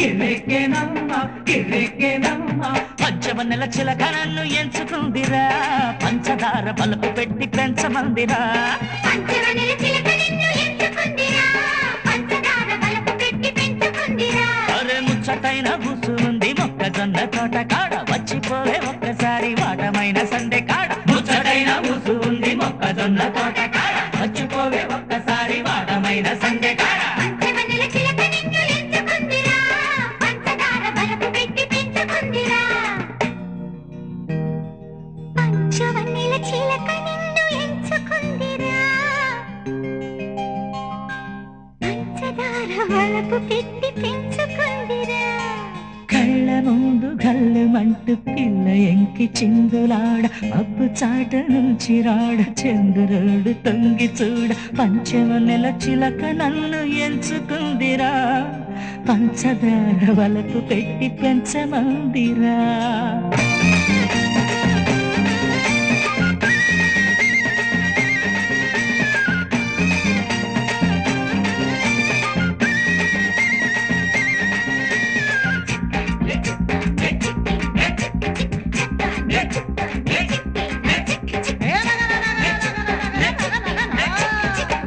కిర్రెక్కేనమ్మ కిర్రెక్కేనమ్మ పంచవన్నెల చిలక నన్ను ఎంచుకుందిరా పంచదార బలుపు పెట్టి పెంచమందిరా పంచవన్నెల చిలక నిన్ను ఎంచుకుందిరా పంచదార బలుపు పెట్టి పెంచుకుందిరా అరే ముచ్చటైన బుసు ఉంది మొక్కజొన్న తోట కాడ వచ్చిపోవే ఒక్కసారి వాటమైన సందె కాడ ముచ్చటైన బుసు ఉంది మొక్కజొన్న తోట కాడ వచ్చిపోవే ఒక్కసారి వాటమైన సందె కాడ పంచవన్నెల చిలక నిన్ను ఎంచుకుందిరా పంచదార బలుపు పెట్టి పెంచుకుందిరా పంచవన్నెల చిలక నిన్ను ఎంచుకుందిరా పంచదార బలుపు పెట్టి పెంచుకుందిరా కళ్ళ ముందు గల్లుమంటూ పిల్ల ఎంకి చిందులాడ అప్పు చాట నుంచి రాడ చంద్రుడు తొంగి చూడ పంచవన్నెల చిలక నన్ను ఎంచుకుందిరా పంచదార వలపు పెట్టి పెంచమందిరా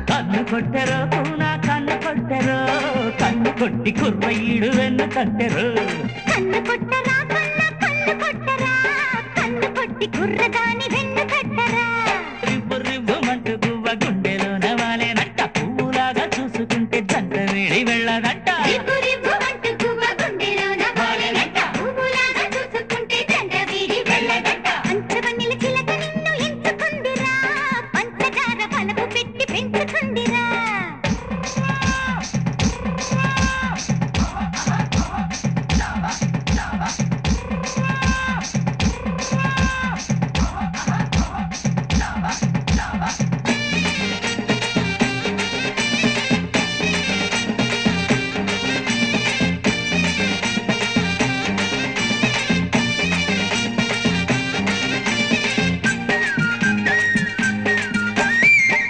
కన్ను కొట్టెరో పూనా కన్ను కొట్టెరో కన్ను కొట్టి కుర్రయ్యడు వెన్ను కట్టెరు కన్ను కొట్టరా కన్ను కొట్టరా కన్ను కొట్టి కుర్రదాని వెన్ను కట్టరా రివ్వు రివ్వుమంటూ గువ్వ గుండెలోన వాలేనట్ట పువ్వులాగా చూసుకుంటే జంట వేడి వెళ్ళదంట రివ్వు రివ్వుమంటూ గువ్వ గుండెలోన వాలేనట్ట పువ్వులాగా చూసుకుంటే జంట వీడి వెళ్ళదంట పంచవన్నెల చిలక నిన్ను ఎంచుకుందిరా పంచదార బలుపు పెట్టి పెంచుకుందిరా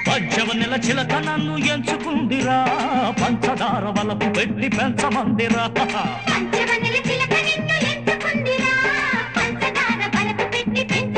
పంచవన్నెల చిలక నన్ను ఎంచుకుందిరా పంచదార వలపు పెట్టి పెంచమందిరా పంచవన్నెల చిలక నిన్ను ఎంచుకుందిరా పంచదార బలుపు పెట్టి పెంచుకుందిరా